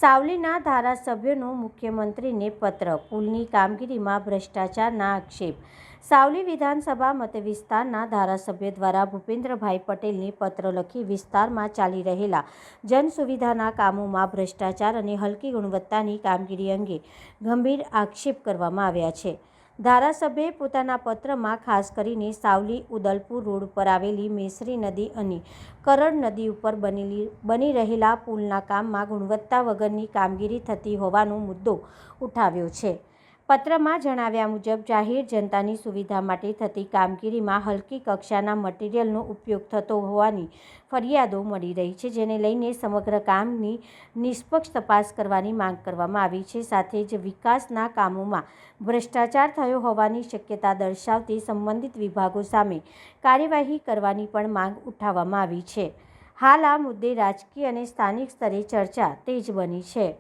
સાવલીના ધારાસભ્યનો મુખ્યમંત્રીને પત્ર, પુલની કામગીરીમાં ભ્રષ્ટાચારના આક્ષેપ. સાવલી વિધાનસભા મતવિસ્તારના ધારાસભ્ય દ્વારા ભૂપેન્દ્રભાઈ પટેલને પત્ર લખી વિસ્તારમાં ચાલી રહેલા જનસુવિધાના કામોમાં ભ્રષ્ટાચાર અને હલકી ગુણવત્તાની કામગીરી અંગે ગંભીર આક્ષેપ કરવામાં આવ્યા છે. ધારાસભ્યએ પોતાના પત્રમાં ખાસ કરીને સાવલી ઉદલપુર રોડ પર આવેલી મેસરી નદી અને કરડ નદી ઉપર બની રહેલા પુલના કામમાં ગુણવત્તા વગરની કામગીરી થતી હોવાનો મુદ્દો ઉઠાવ્યો છે. પત્રમાં જણાવ્યા મુજબ જાહેર જનતાની સુવિધા માટે થતી કામગીરીમાં હલકી કક્ષાના મટીરીયલનો ઉપયોગ થતો હોવાની ફરિયાદો મળી રહી છે, જેને લઈને સમગ્ર કામની નિષ્પક્ષ તપાસ કરવાની માંગ કરવામાં આવી છે. સાથે જ વિકાસના કામોમાં ભ્રષ્ટાચાર થયો હોવાની શક્યતા દર્શાવતી સંબંધિત વિભાગો સામે કાર્યવાહી કરવાની પણ માંગ ઉઠાવવામાં આવી છે. હાલ આ મુદ્દે રાજકીય અને સ્થાનિક સ્તરે ચર્ચા તેજ બની છે.